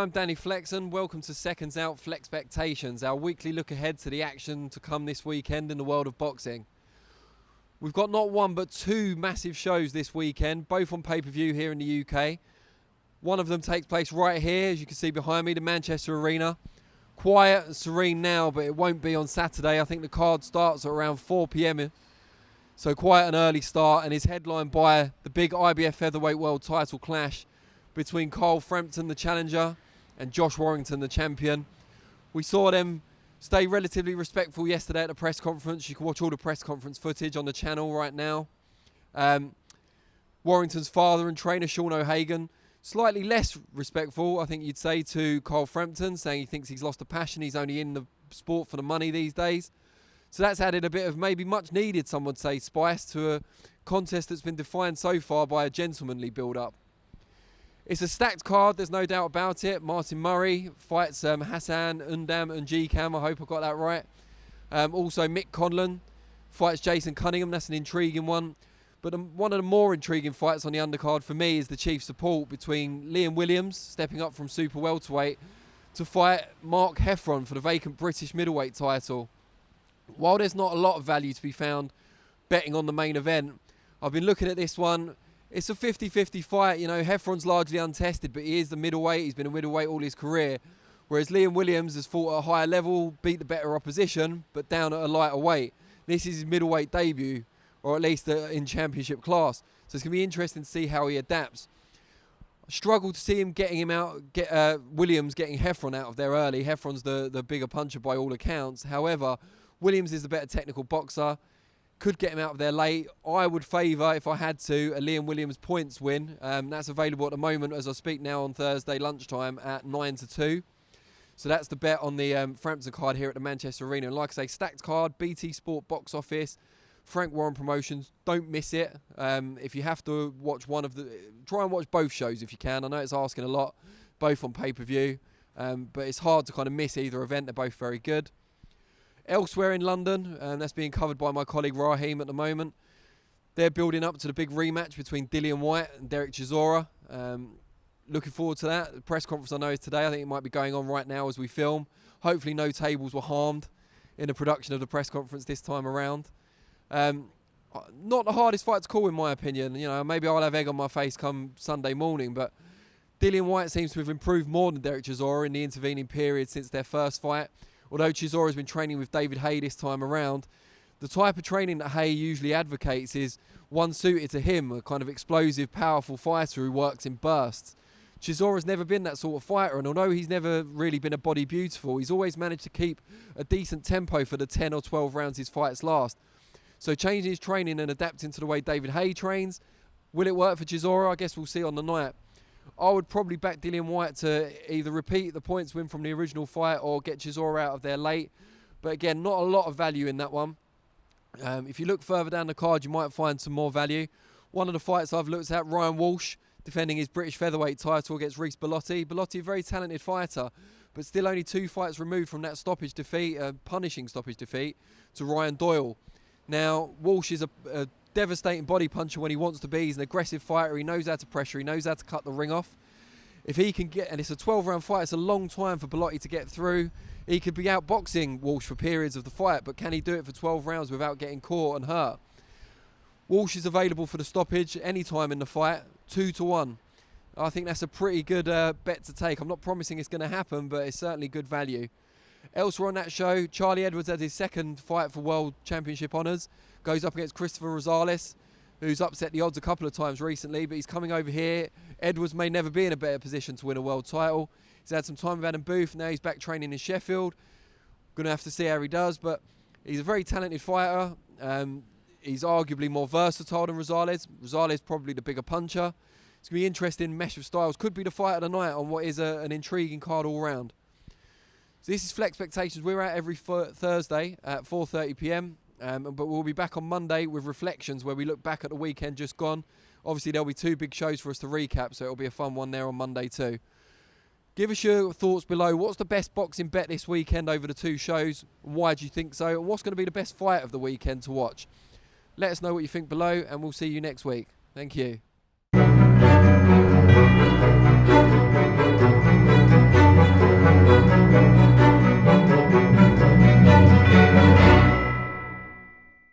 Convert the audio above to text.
I'm Danny Flexen. Welcome to SecondsOut FLEXpectations, our weekly look ahead to the action to come this weekend in the world of boxing. We've got not one but two massive shows this weekend, both on pay-per-view here in the UK. One of them takes place right here, as you can see behind me, the Manchester Arena. Quiet and serene now, but it won't be on Saturday. I think the card starts at around 4 p.m. So quite an early start, and is headlined by the big IBF Featherweight World title clash between Frampton, the challenger, and Josh Warrington, the champion. We saw them stay relatively respectful yesterday at the press conference. You can watch all the press conference footage on the channel right now. Warrington's father and trainer, Sean O'Hagan, slightly less respectful, I think you'd say, to Frampton, saying he thinks he's lost the passion. He's only in the sport for the money these days. So that's added a bit of maybe much needed, some would say, spice to a contest that's been defined so far by a gentlemanly build-up. It's a stacked card, there's no doubt about it. Martin Murray fights Hassan Undam and G-Cam, I hope I got that right. Also Mick Conlon fights Jason Cunningham, that's an intriguing one. But one of the more intriguing fights on the undercard for me is the chief support between Liam Williams, stepping up from super welterweight, to fight Mark Heffron for the vacant British middleweight title. While there's not a lot of value to be found betting on the main event, I've been looking at this one. It's a 50-50 fight. You know, Heffron's largely untested, but he is the middleweight. He's been a middleweight all his career. Whereas Liam Williams has fought at a higher level, beat the better opposition, but down at a lighter weight. This is his middleweight debut, or at least in championship class. So it's going to be interesting to see how he adapts. I struggle to see him getting him out, Williams getting Heffron out of there early. Heffron's the bigger puncher by all accounts. However, Williams is the better technical boxer. Could get him out of there late. I would favour, if I had to, a Liam Williams points win. That's available at the moment as I speak now on Thursday lunchtime at 9-2. So that's the bet on the Frampton card here at the Manchester Arena. And like I say, stacked card, BT Sport Box Office, Frank Warren Promotions. Don't miss it. If you have to watch one of the... Try and watch both shows if you can. I know it's asking a lot, both on pay-per-view. But it's hard to kind of miss either event. They're both very good. Elsewhere in London, that's being covered by my colleague Raheem at the moment. They're building up to the big rematch between Dillian Whyte and Derek Chisora. Looking forward to that. The press conference I know is today. I think it might be going on right now as we film. Hopefully no tables were harmed in the production of the press conference this time around. Not the hardest fight to call in my opinion. You know, maybe I'll have egg on my face come Sunday morning, but Dillian Whyte seems to have improved more than Derek Chisora in the intervening period since their first fight. Although Chisora has been training with David Haye this time around, the type of training that Haye usually advocates is one suited to him, a kind of explosive, powerful fighter who works in bursts. Chisora's never been that sort of fighter, and although he's never really been a body beautiful, he's always managed to keep a decent tempo for the 10 or 12 rounds his fights last. So changing his training and adapting to the way David Haye trains, will it work for Chisora? I guess we'll see on the night. I would probably back Dillian Whyte to either repeat the points win from the original fight or get Chisora out of there late. But again, not a lot of value in that one. If you look further down the card, you might find some more value. One of the fights I've looked at, Ryan Walsh, defending his British featherweight title against Reece Bellotti. Bellotti, a very talented fighter, but still only 2 fights removed from that stoppage defeat, punishing stoppage defeat, to Ryan Doyle. Now, Walsh is a devastating body puncher when he wants to be. He's an aggressive fighter. He knows how to pressure. He knows how to cut the ring off. If he can get, and it's a 12-round fight, it's a long time for Bellotti to get through. He could be outboxing Walsh for periods of the fight, but can he do it for 12 rounds without getting caught and hurt? Walsh is available for the stoppage any time in the fight, 2-1. I think that's a pretty good bet to take. I'm not promising it's going to happen, but it's certainly good value. Elsewhere on that show, Charlie Edwards has his second fight for World Championship honours. Goes up against Christopher Rosales, who's upset the odds a couple of times recently, but he's coming over here. Edwards may never be in a better position to win a world title. He's had some time with Adam Booth. Now he's back training in Sheffield. Going to have to see how he does, but he's a very talented fighter. He's arguably more versatile than Rosales. Rosales probably the bigger puncher. It's going to be interesting. Mesh of styles could be the fight of the night on what is an intriguing card all round. So this is FLEXpectations. We're out every Thursday at 4:30 p.m. But we'll be back on Monday with Reflections, where we look back at the weekend just gone. Obviously, there'll be 2 big shows for us to recap, so it'll be a fun one there on Monday too. Give us your thoughts below. What's the best boxing bet this weekend over the 2 shows? Why do you think so? And what's going to be the best fight of the weekend to watch? Let us know what you think below, and we'll see you next week. Thank you.